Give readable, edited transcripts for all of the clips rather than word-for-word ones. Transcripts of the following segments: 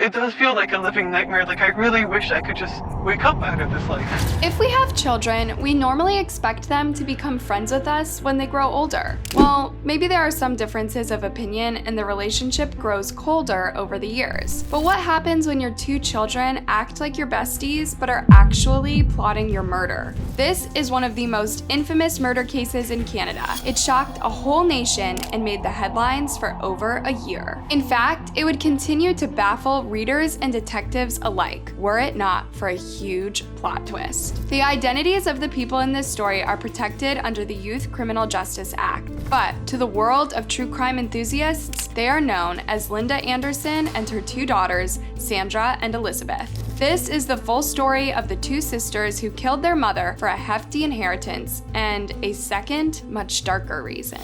It does feel like a living nightmare. Like, I really wish I could just wake up out of this life. If we have children, we normally expect them to become friends with us when they grow older. Well, maybe there are some differences of opinion and the relationship grows colder over the years. But what happens when your two children act like your besties but are actually plotting your murder? This is one of the most infamous murder cases in Canada. It shocked a whole nation and made the headlines for over a year. In fact, it would continue to baffle readers and detectives alike, were it not for a huge plot twist. The identities of the people in this story are protected under the Youth Criminal Justice Act, but to the world of true crime enthusiasts, they are known as Linda Anderson and her two daughters, Sandra and Elizabeth. This is the full story of the two sisters who killed their mother for a hefty inheritance and a second, much darker reason.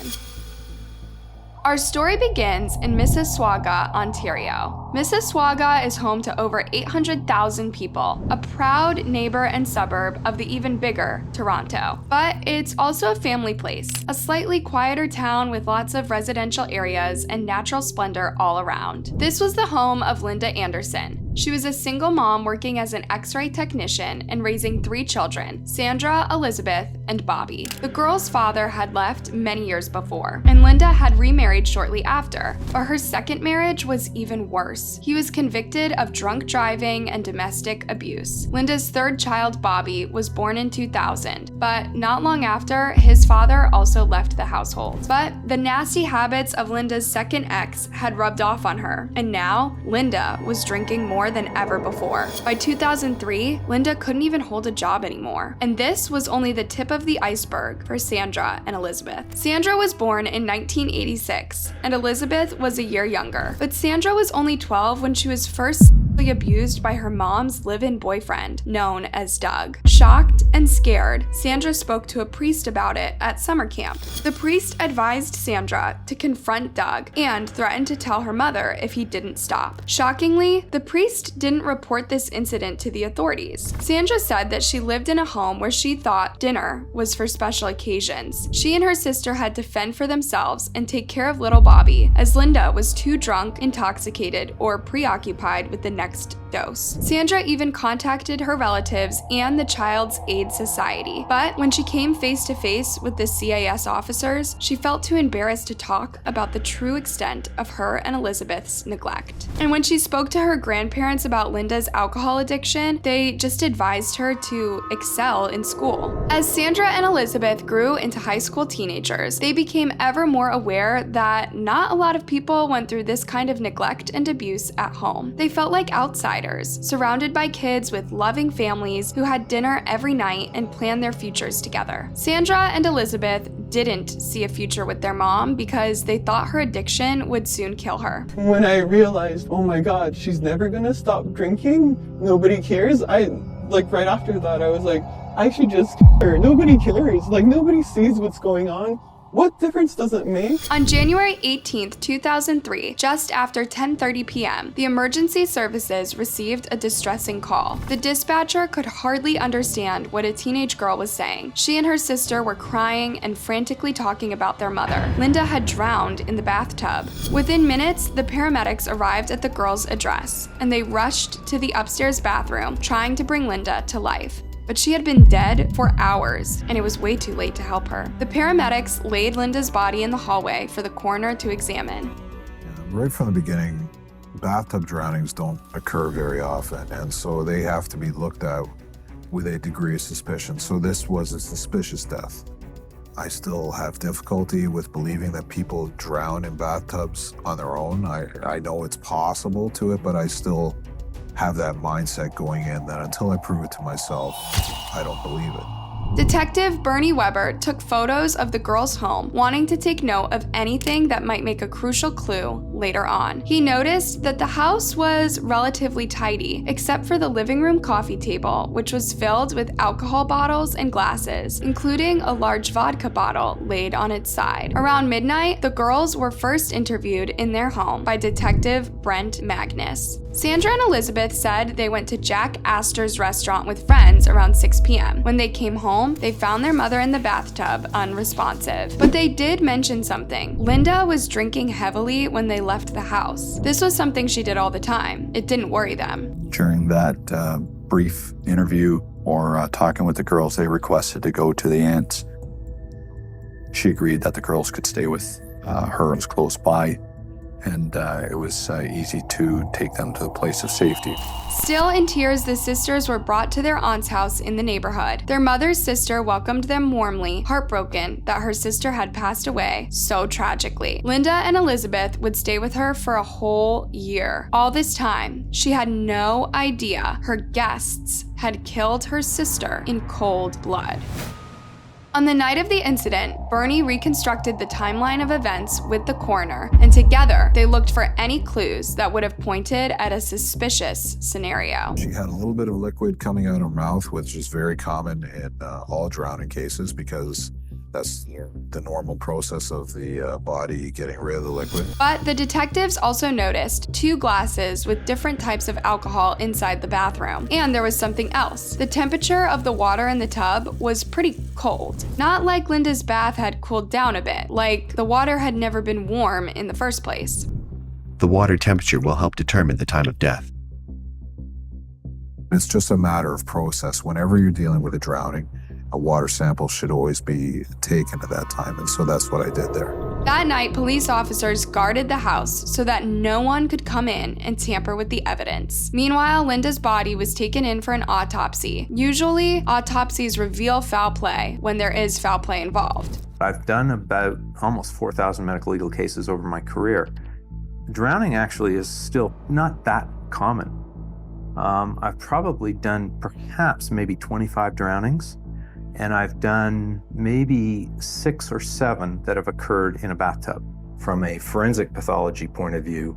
Our story begins in Mississauga, Ontario. Mississauga is home to over 800,000 people, a proud neighbor and suburb of the even bigger Toronto. But it's also a family place, a slightly quieter town with lots of residential areas and natural splendor all around. This was the home of Linda Anderson. She was a single mom working as an X-ray technician and raising 3 children, Sandra, Elizabeth, and Bobby. The girl's father had left many years before, and Linda had remarried shortly after, but her second marriage was even worse. He was convicted of drunk driving and domestic abuse. Linda's third child, Bobby, was born in 2000, but not long after, his father also left the household. But the nasty habits of Linda's second ex had rubbed off on her, and now Linda was drinking more than ever before. By 2003, Linda couldn't even hold a job anymore. And this was only the tip of the iceberg for Sandra and Elizabeth. Sandra was born in 1986, and Elizabeth was a year younger. But Sandra was only 12 when she was first abused by her mom's live-in boyfriend, known as Doug. Shocked and scared, Sandra spoke to a priest about it at summer camp. The priest advised Sandra to confront Doug and threatened to tell her mother if he didn't stop. Shockingly, the priest didn't report this incident to the authorities. Sandra said that she lived in a home where she thought dinner was for special occasions. She and her sister had to fend for themselves and take care of little Bobby, as Linda was too drunk, intoxicated, or preoccupied with the next dose. Sandra even contacted her relatives and the Child's Aid Society, but when she came face to face with the CAS officers, she felt too embarrassed to talk about the true extent of her and Elizabeth's neglect. And when she spoke to her grandparents about Linda's alcohol addiction, they just advised her to excel in school. As Sandra and Elizabeth grew into high school teenagers, they became ever more aware that not a lot of people went through this kind of neglect and abuse at home. They felt like outsiders, surrounded by kids with loving families who had dinner every night and planned their futures together. Sandra and Elizabeth didn't see a future with their mom because they thought her addiction would soon kill her. When I realized, oh my God, she's never gonna stop drinking, nobody cares, right after that, I was like, I should just her. Nobody cares. Like, nobody sees what's going on. What difference does it make? On January 18th, 2003, just after 10:30 p.m., the emergency services received a distressing call. The dispatcher could hardly understand what a teenage girl was saying. She and her sister were crying and frantically talking about their mother. Linda had drowned in the bathtub. Within minutes, the paramedics arrived at the girl's address, and they rushed to the upstairs bathroom, trying to bring Linda to life. But she had been dead for hours, and it was way too late to help her. The paramedics laid Linda's body in the hallway for the coroner to examine. Right from the beginning, bathtub drownings don't occur very often, and so they have to be looked at with a degree of suspicion. So this was a suspicious death. I still have difficulty with believing that people drown in bathtubs on their own. I know it's possible to it, but I still have that mindset going in that until I prove it to myself, I don't believe it. Detective Bernie Weber took photos of the girl's home, wanting to take note of anything that might make a crucial clue later on. He noticed that the house was relatively tidy, except for the living room coffee table, which was filled with alcohol bottles and glasses, including a large vodka bottle laid on its side. Around midnight, the girls were first interviewed in their home by Detective Brent Magnus. Sandra and Elizabeth said they went to Jack Astor's restaurant with friends around 6 p.m. When they came home, home, they found their mother in the bathtub, unresponsive. But they did mention something. Linda was drinking heavily when they left the house. This was something she did all the time. It didn't worry them. During that brief interview or talking with the girls, they requested to go to the aunt's. She agreed that the girls could stay with her. It was close by, and it was easy to take them to a place of safety. Still in tears, the sisters were brought to their aunt's house in the neighborhood. Their mother's sister welcomed them warmly, heartbroken that her sister had passed away so tragically. Linda and Elizabeth would stay with her for a whole year. All this time, she had no idea her guests had killed her sister in cold blood. On the night of the incident, Bernie reconstructed the timeline of events with the coroner, and together they looked for any clues that would have pointed at a suspicious scenario. She had a little bit of liquid coming out of her mouth, which is very common in all drowning cases because that's the normal process of the body getting rid of the liquid. But the detectives also noticed 2 glasses with different types of alcohol inside the bathroom. And there was something else. The temperature of the water in the tub was pretty cold. Not like Linda's bath had cooled down a bit, like the water had never been warm in the first place. The water temperature will help determine the time of death. It's just a matter of process. Whenever you're dealing with a drowning, a water sample should always be taken at that time, and so that's what I did there. That night, police officers guarded the house so that no one could come in and tamper with the evidence. Meanwhile, Linda's body was taken in for an autopsy. Usually, autopsies reveal foul play when there is foul play involved. I've done about almost 4,000 medical legal cases over my career. Drowning actually is still not that common. I've probably done perhaps maybe 25 drownings. And I've done maybe 6 or 7 that have occurred in a bathtub. From a forensic pathology point of view,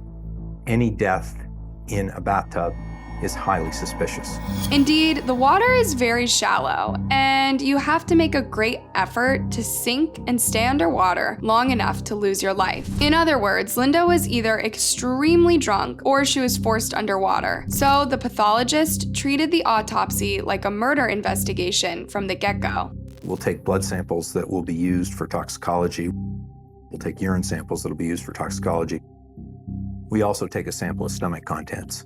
any death in a bathtub is highly suspicious. Indeed, the water is very shallow, and you have to make a great effort to sink and stay underwater long enough to lose your life. In other words, Linda was either extremely drunk or she was forced underwater. So the pathologist treated the autopsy like a murder investigation from the get-go. We'll take blood samples that will be used for toxicology. We'll take urine samples that will be used for toxicology. We also take a sample of stomach contents.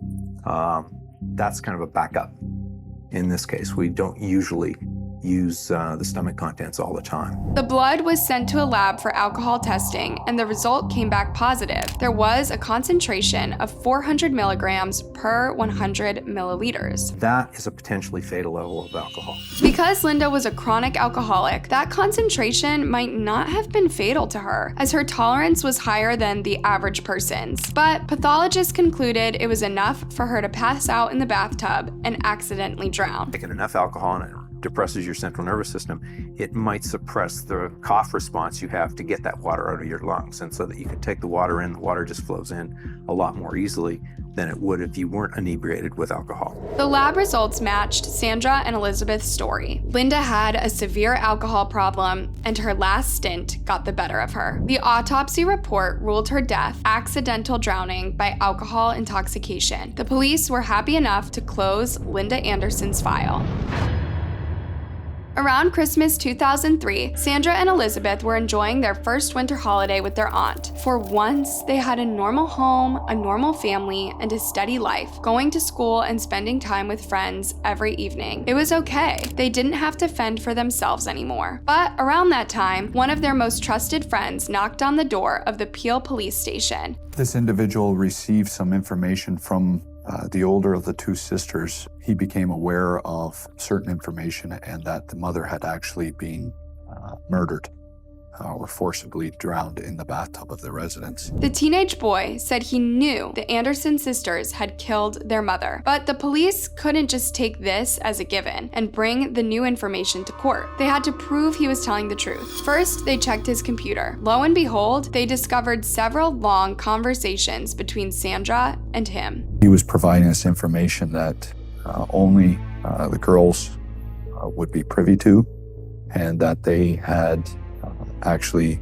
That's kind of a backup. In this case, we don't usually use the stomach contents all the time. The blood was sent to a lab for alcohol testing, and the result came back positive. There was a concentration of 400 milligrams per 100 milliliters. That is a potentially fatal level of alcohol. Because Linda was a chronic alcoholic, that concentration might not have been fatal to her, as her tolerance was higher than the average person's. But pathologists concluded it was enough for her to pass out in the bathtub and accidentally drown. Taking enough alcohol and it depresses your central nervous system, it might suppress the cough response you have to get that water out of your lungs. And so that you can take the water in, the water just flows in a lot more easily than it would if you weren't inebriated with alcohol. The lab results matched Sandra and Elizabeth's story. Linda had a severe alcohol problem, and her last stint got the better of her. The autopsy report ruled her death accidental drowning by alcohol intoxication. The police were happy enough to close Linda Anderson's file. Around Christmas 2003, Sandra and Elizabeth were enjoying their first winter holiday with their aunt. For once, they had a normal home, a normal family, and a steady life, going to school and spending time with friends every evening. It was okay. They didn't have to fend for themselves anymore. But around that time, one of their most trusted friends knocked on the door of the Peel police station. This individual received some information from the older of the 2 sisters. He became aware of certain information and that the mother had actually been murdered or forcibly drowned in the bathtub of the residence. The teenage boy said he knew the Anderson sisters had killed their mother, but the police couldn't just take this as a given and bring the new information to court. They had to prove he was telling the truth. First, they checked his computer. Lo and behold, they discovered several long conversations between Sandra and him. He was providing us information that only the girls would be privy to, and that they had actually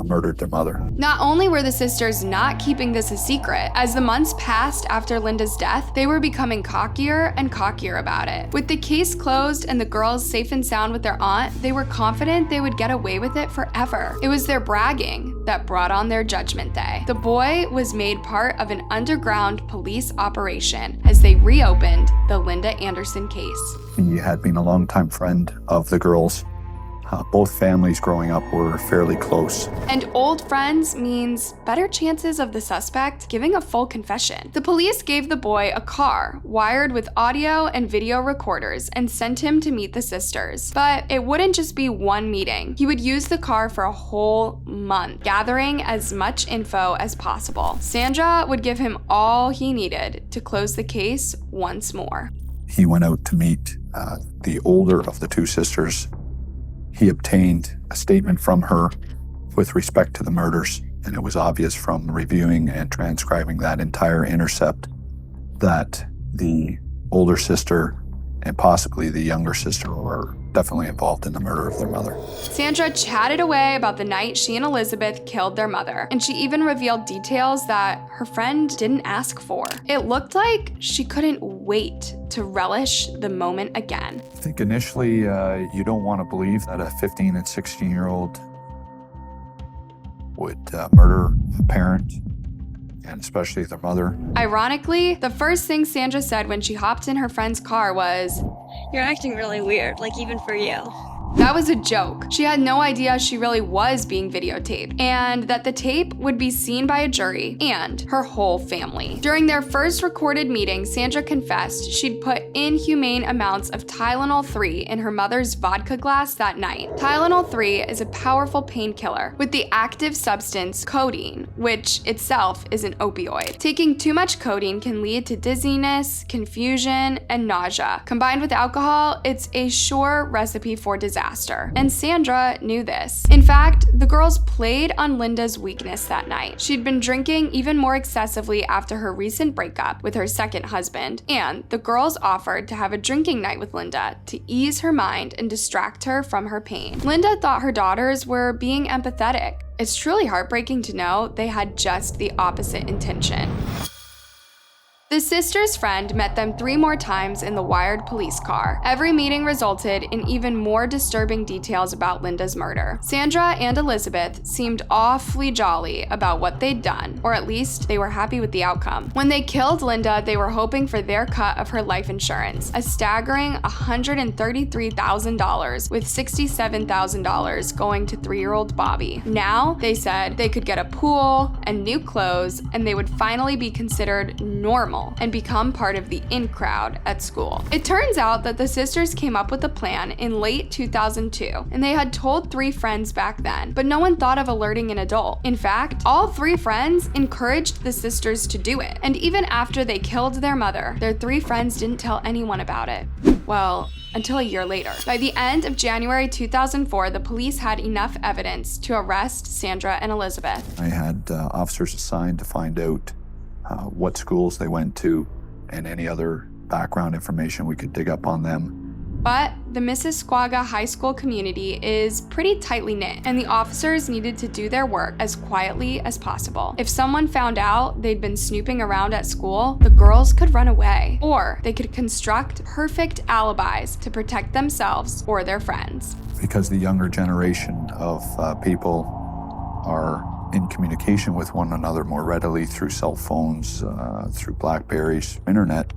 murdered their mother. Not only were the sisters not keeping this a secret, as the months passed after Linda's death, they were becoming cockier and cockier about it. With the case closed and the girls safe and sound with their aunt, they were confident they would get away with it forever. It was their bragging that brought on their judgment day. The boy was made part of an underground police operation as they reopened the Linda Anderson case. He had been a longtime friend of the girls. Both families growing up were fairly close. And old friends means better chances of the suspect giving a full confession. The police gave the boy a car wired with audio and video recorders and sent him to meet the sisters. But it wouldn't just be one meeting. He would use the car for a whole month, gathering as much info as possible. Sandra would give him all he needed to close the case once more. He went out to meet the older of the two sisters. He obtained a statement from her with respect to the murders, and it was obvious from reviewing and transcribing that entire intercept that the older sister and possibly the younger sister were definitely involved in the murder of their mother. Sandra chatted away about the night she and Elizabeth killed their mother, and she even revealed details that her friend didn't ask for. It looked like she couldn't wait to relish the moment again. I think initially you don't want to believe that a 15 and 16-year-old would murder a parent, and especially their mother. Ironically, the first thing Sandra said when she hopped in her friend's car was, "You're acting really weird, like even for you." that was a joke. She had no idea she really was being videotaped, and that the tape would be seen by a jury and her whole family. During their first recorded meeting, Sandra confessed she'd put inhumane amounts of Tylenol 3 in her mother's vodka glass that night. Tylenol 3 is a powerful painkiller with the active substance codeine, which itself is an opioid. Taking too much codeine can lead to dizziness, confusion, and nausea. Combined with alcohol, it's a sure recipe for disaster. And Sandra knew this. In fact, the girls played on Linda's weakness that night. She'd been drinking even more excessively after her recent breakup with her second husband, and the girls offered to have a drinking night with Linda to ease her mind and distract her from her pain. Linda thought her daughters were being empathetic. It's truly heartbreaking to know they had just the opposite intention. The sisters' friend met them 3 more times in the wired police car. Every meeting resulted in even more disturbing details about Linda's murder. Sandra and Elizabeth seemed awfully jolly about what they'd done, or at least they were happy with the outcome. When they killed Linda, they were hoping for their cut of her life insurance, a staggering $133,000, with $67,000 going to 3-year-old Bobby. Now, they said they could get a pool and new clothes, and they would finally be considered normal and become part of the in crowd at school. It turns out that the sisters came up with a plan in late 2002, and they had told 3 friends back then, but no one thought of alerting an adult. In fact, all 3 friends encouraged the sisters to do it, and even after they killed their mother, their 3 friends didn't tell anyone about it. Well, until a year later. By the end of January 2004, the police had enough evidence to arrest Sandra and Elizabeth. I had officers assigned to find out what schools they went to and any other background information we could dig up on them. But the Mississauga High School community is pretty tightly knit, and the officers needed to do their work as quietly as possible. If someone found out they'd been snooping around at school, the girls could run away, or they could construct perfect alibis to protect themselves or their friends. Because the younger generation of people are in communication with one another more readily through cell phones, through Blackberries, internet,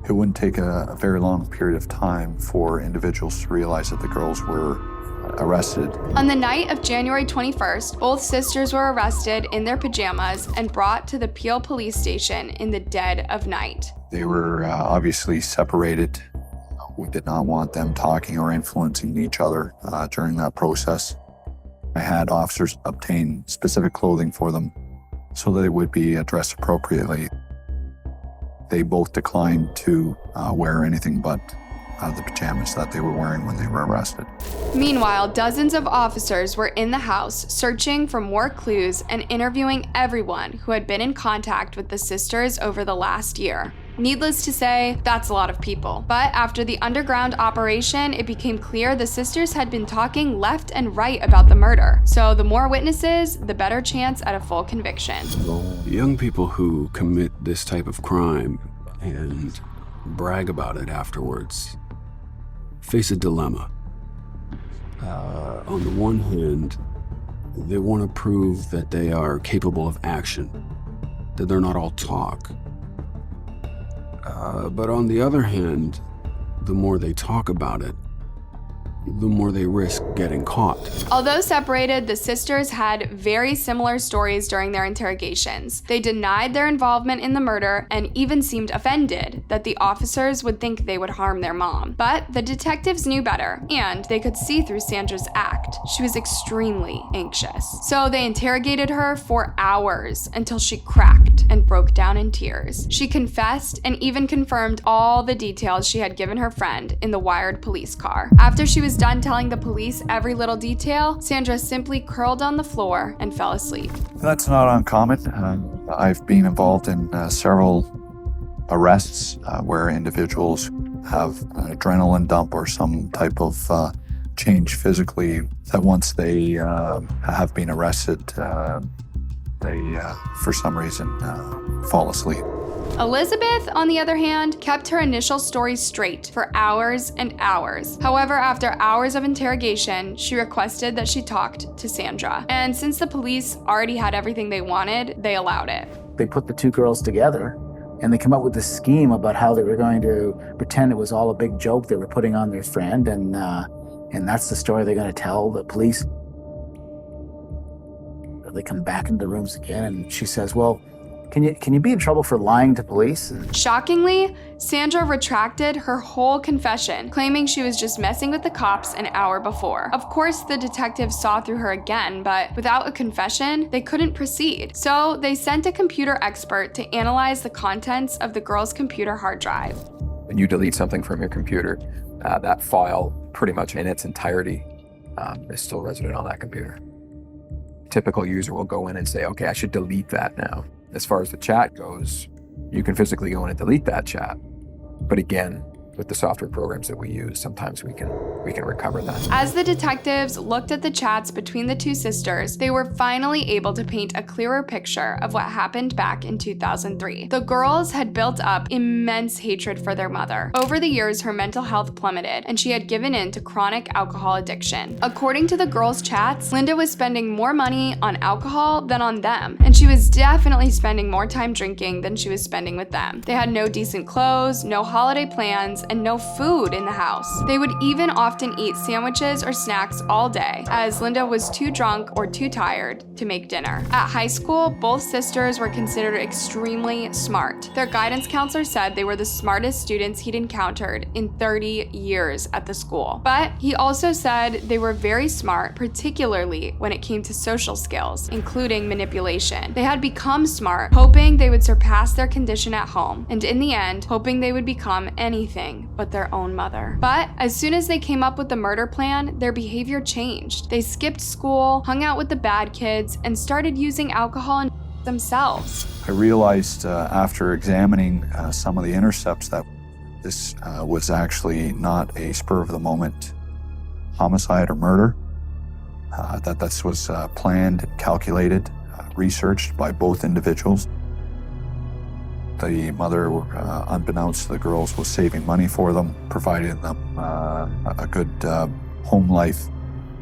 it wouldn't take a very long period of time for individuals to realize that the girls were arrested. On the night of January 21st, both sisters were arrested in their pajamas and brought to the Peel police station in the dead of night. They were obviously separated. We did not want them talking or influencing each other during that process. I had officers obtain specific clothing for them so that they would be dressed appropriately. They both declined to wear anything but the pajamas that they were wearing when they were arrested. Meanwhile, dozens of officers were in the house searching for more clues and interviewing everyone who had been in contact with the sisters over the last year. Needless to say, that's a lot of people. But after the underground operation, it became clear the sisters had been talking left and right about the murder. So the more witnesses, the better chance at a full conviction. Young people who commit this type of crime and brag about it afterwards face a dilemma. On the one hand, they want to prove that they are capable of action, that they're not all talk. But on the other hand, the more they talk about it, the more they risk getting caught. Although separated, the sisters had very similar stories during their interrogations. They denied their involvement in the murder and even seemed offended that the officers would think they would harm their mom. But the detectives knew better, and they could see through Sandra's act. She was extremely anxious. So they interrogated her for hours until she cracked and broke down in tears. She confessed and even confirmed all the details she had given her friend in the wired police car. After she was done telling the police every little detail, Sandra simply curled on the floor and fell asleep. That's not uncommon. I've been involved in several arrests where individuals have an adrenaline dump or some type of change physically, that once they have been arrested, they, for some reason, fall asleep. Elizabeth, on the other hand, kept her initial story straight for hours and hours. However, after hours of interrogation, she requested that she talked to Sandra. And since the police already had everything they wanted, they allowed it. They put the two girls together and they come up with this scheme about how they were going to pretend it was all a big joke they were putting on their friend, and that's the story they're going to tell the police. They come back into the rooms again and she says, well, can you be in trouble for lying to police? Shockingly, Sandra retracted her whole confession, claiming she was just messing with the cops an hour before. Of course, the detectives saw through her again, but without a confession, they couldn't proceed. So they sent a computer expert to analyze the contents of the girl's computer hard drive. When you delete something from your computer, that file, pretty much in its entirety, is still resident on that computer. A typical user will go in and say, okay, I should delete that now. As far as the chat goes, you can physically go in and delete that chat. But again, with the software programs that we use, sometimes we can recover that. As the detectives looked at the chats between the two sisters, they were finally able to paint a clearer picture of what happened back in 2003. The girls had built up immense hatred for their mother. Over the years, her mental health plummeted, and she had given in to chronic alcohol addiction. According to the girls' chats, Linda was spending more money on alcohol than on them, and she was definitely spending more time drinking than she was spending with them. They had no decent clothes, no holiday plans, and no food in the house. They would even often eat sandwiches or snacks all day, as Linda was too drunk or too tired to make dinner. At high school, both sisters were considered extremely smart. Their guidance counselor said they were the smartest students he'd encountered in 30 years at the school. But he also said they were very smart, particularly when it came to social skills, including manipulation. They had become smart, hoping they would surpass their condition at home, and in the end, hoping they would become anything but their own mother. But as soon as they came up with the murder plan, their behavior changed. They skipped school, hung out with the bad kids, and started using alcohol and themselves. I realized after examining some of the intercepts that this was actually not a spur-of-the-moment homicide or murder, that this was planned, calculated, researched by both individuals. The mother, unbeknownst to the girls, was saving money for them, providing them a good home life,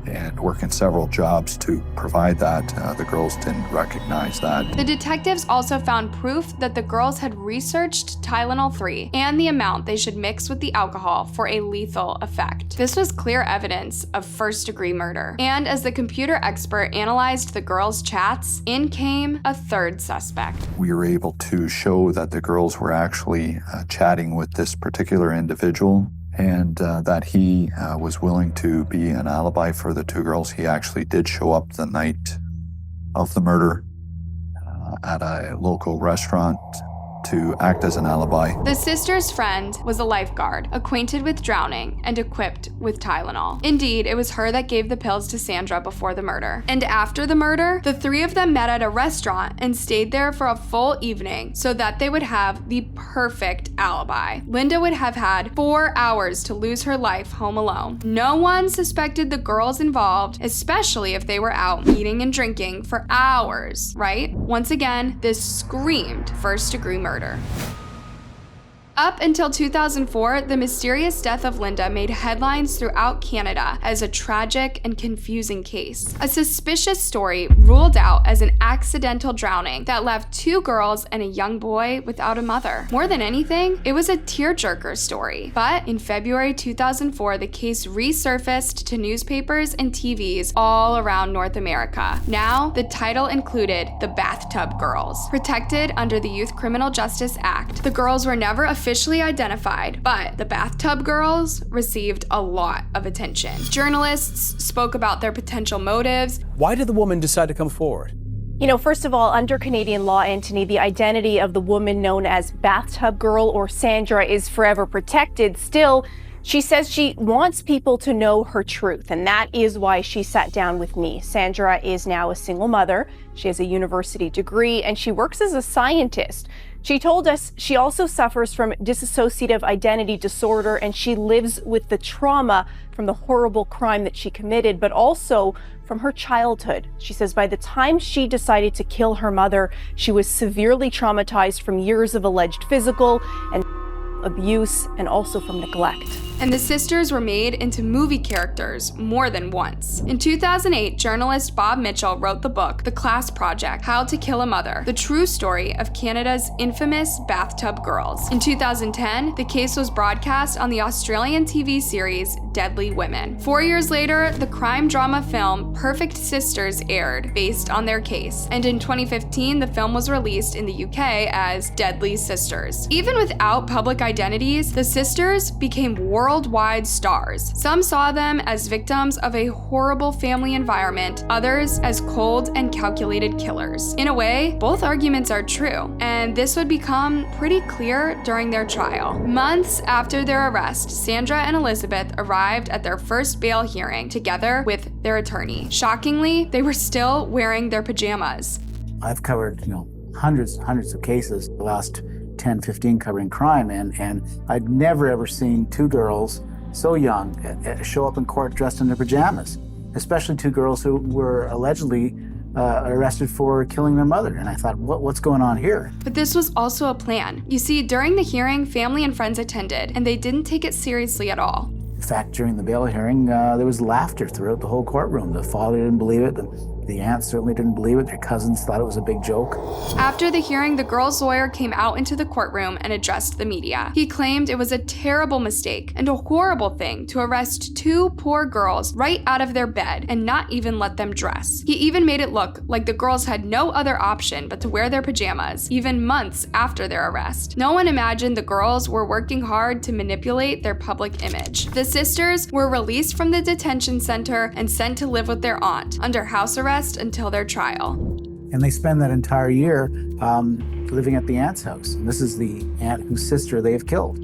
and working several jobs to provide that. The girls didn't recognize that. The detectives also found proof that the girls had researched Tylenol 3 and the amount they should mix with the alcohol for a lethal effect. This was clear evidence of first-degree murder. And as the computer expert analyzed the girls' chats, in came a third suspect. We were able to show that the girls were actually chatting with this particular individual, and that he was willing to be an alibi for the two girls. He actually did show up the night of the murder at a local restaurant, to act as an alibi. The sister's friend was a lifeguard, acquainted with drowning and equipped with Tylenol. Indeed, it was her that gave the pills to Sandra before the murder. And after the murder, the three of them met at a restaurant and stayed there for a full evening so that they would have the perfect alibi. Linda would have had 4 hours to lose her life home alone. No one suspected the girls involved, especially if they were out eating and drinking for hours, right? Once again, this screamed first-degree murder. Up until 2004, the mysterious death of Linda made headlines throughout Canada as a tragic and confusing case. A suspicious story ruled out as an accidental drowning that left 2 girls and a young boy without a mother. More than anything, it was a tearjerker story. But in February 2004, the case resurfaced to newspapers and TVs all around North America. Now, the title included the Bathtub Girls. Protected under the Youth Criminal Justice Act, the girls were never officially identified, but the Bathtub Girls received a lot of attention. Journalists spoke about their potential motives. Why did the woman decide to come forward? You know, first of all, under Canadian law, Anthony, the identity of the woman known as Bathtub Girl or Sandra is forever protected. Still, she says she wants people to know her truth, and that is why she sat down with me. Sandra is now a single mother. She has a university degree, and she works as a scientist. She told us she also suffers from dissociative identity disorder, and she lives with the trauma from the horrible crime that she committed, but also from her childhood. She says by the time she decided to kill her mother, she was severely traumatized from years of alleged physical and abuse and also from neglect. And the sisters were made into movie characters more than once. In 2008, journalist Bob Mitchell wrote the book, The Class Project: How to Kill a Mother, the true story of Canada's infamous Bathtub Girls. In 2010, the case was broadcast on the Australian TV series Deadly Women. 4 years later, the crime drama film Perfect Sisters aired based on their case. And in 2015, the film was released in the UK as Deadly Sisters. Even without public identities, the sisters became worldwide stars. Some saw them as victims of a horrible family environment, others as cold and calculated killers. In a way, both arguments are true, and this would become pretty clear during their trial. Months after their arrest, Sandra and Elizabeth arrived at their first bail hearing together with their attorney. Shockingly, they were still wearing their pajamas. I've covered, hundreds and hundreds of cases the last 10, 15 covering crime, and I'd never ever seen 2 girls so young show up in court dressed in their pajamas, especially 2 girls who were allegedly arrested for killing their mother. And I thought, what's going on here? But this was also a plan. You see, during the hearing, family and friends attended, and they didn't take it seriously at all. In fact, during the bail hearing, there was laughter throughout the whole courtroom. The father didn't believe it. The aunts certainly didn't believe it. Their cousins thought it was a big joke. After the hearing, the girl's lawyer came out into the courtroom and addressed the media. He claimed it was a terrible mistake and a horrible thing to arrest 2 poor girls right out of their bed and not even let them dress. He even made it look like the girls had no other option but to wear their pajamas, even months after their arrest. No one imagined the girls were working hard to manipulate their public image. The sisters were released from the detention center and sent to live with their aunt under house arrest until their trial. And they spend that entire year living at the aunt's house. And this is the aunt whose sister they have killed.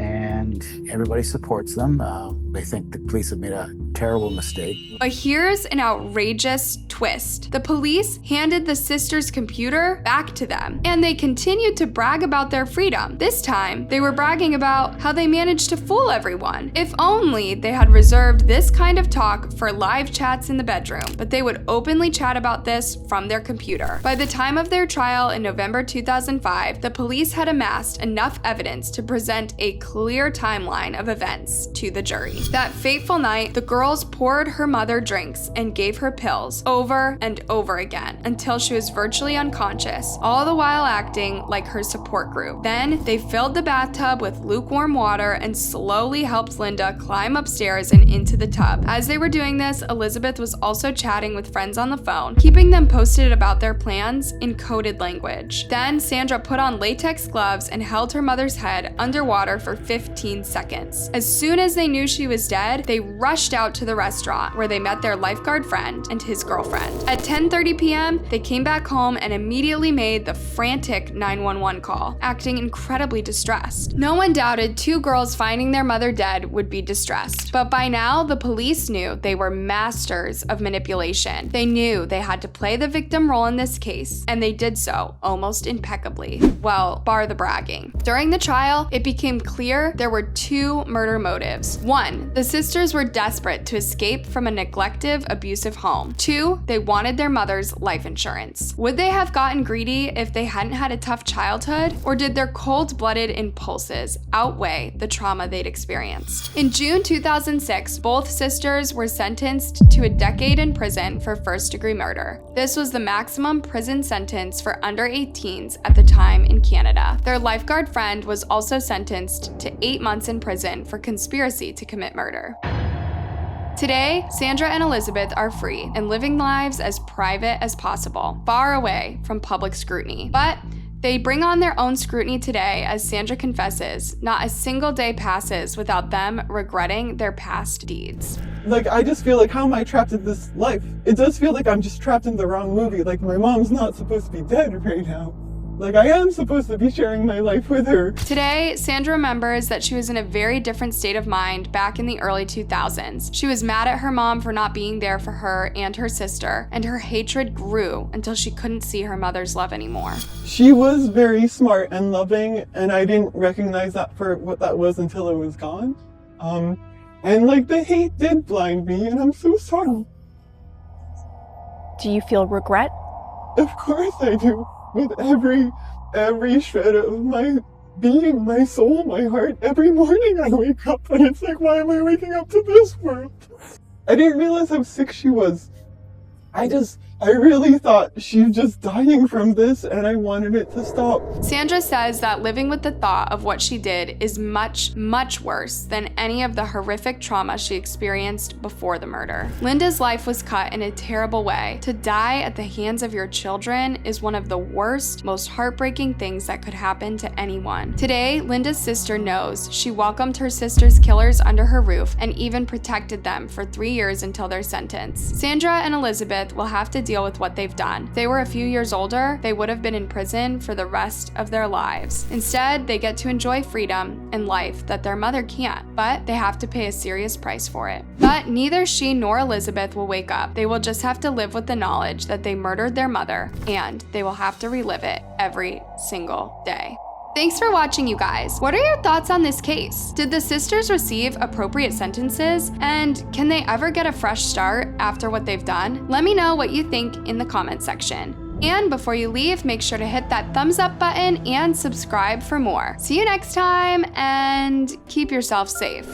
And everybody supports them. They think the police have made a terrible mistake. But here's an outrageous twist. The police handed the sisters' computer back to them, and they continued to brag about their freedom. This time, they were bragging about how they managed to fool everyone. If only they had reserved this kind of talk for live chats in the bedroom, but they would openly chat about this from their computer. By the time of their trial in November 2005, the police had amassed enough evidence to present a clear timeline of events to the jury. That fateful night, the girls poured her mother drinks and gave her pills over and over again until she was virtually unconscious, all the while acting like her support group. Then they filled the bathtub with lukewarm water and slowly helped Linda climb upstairs and into the tub. As they were doing this, Elizabeth was also chatting with friends on the phone, keeping them posted about their plans in coded language. Then Sandra put on latex gloves and held her mother's head underwater for 15 seconds. As soon as they knew she was dead, they rushed out out to the restaurant where they met their lifeguard friend and his girlfriend. At 10:30 p.m., they came back home and immediately made the frantic 911 call, acting incredibly distressed. No one doubted two girls finding their mother dead would be distressed, but by now the police knew they were masters of manipulation. They knew they had to play the victim role in this case, and they did so almost impeccably. Well, bar the bragging. During the trial, it became clear there were two murder motives. One, the sisters were desperate to escape from a neglective, abusive home. Two, they wanted their mother's life insurance. Would they have gotten greedy if they hadn't had a tough childhood? Or did their cold-blooded impulses outweigh the trauma they'd experienced? In June 2006, both sisters were sentenced to a decade in prison for first-degree murder. This was the maximum prison sentence for under 18s at the time in Canada. Their lifeguard friend was also sentenced to 8 months in prison for conspiracy to commit murder. Today, Sandra and Elizabeth are free and living lives as private as possible, far away from public scrutiny. But they bring on their own scrutiny today, as Sandra confesses, not a single day passes without them regretting their past deeds. Like, I just feel like, how am I trapped in this life? It does feel like I'm just trapped in the wrong movie. Like, my mom's not supposed to be dead right now. Like, I am supposed to be sharing my life with her. Today, Sandra remembers that she was in a very different state of mind back in the early 2000s. She was mad at her mom for not being there for her and her sister, and her hatred grew until she couldn't see her mother's love anymore. She was very smart and loving, and I didn't recognize that for what that was until it was gone. And like, the hate did blind me, and I'm so sorry. Do you feel regret? Of course I do. With every shred of my being, my soul, my heart, every morning I wake up and it's like, why am I waking up to this world? I didn't realize how sick she was. I really thought she was just dying from this, and I wanted it to stop. Sandra says that living with the thought of what she did is much, much worse than any of the horrific trauma she experienced before the murder. Linda's life was cut in a terrible way. To die at the hands of your children is one of the worst, most heartbreaking things that could happen to anyone. Today, Linda's sister knows she welcomed her sister's killers under her roof and even protected them for 3 years until their sentence. Sandra and Elizabeth will have to deal with what they've done. If they were a few years older, they would have been in prison for the rest of their lives. Instead, they get to enjoy freedom and life that their mother can't, but they have to pay a serious price for it. But neither she nor Elizabeth will wake up. They will just have to live with the knowledge that they murdered their mother, and they will have to relive it every single day. Thanks for watching, you guys. What are your thoughts on this case? Did the sisters receive appropriate sentences? And can they ever get a fresh start after what they've done? Let me know what you think in the comment section. And before you leave, make sure to hit that thumbs up button and subscribe for more. See you next time, and keep yourself safe.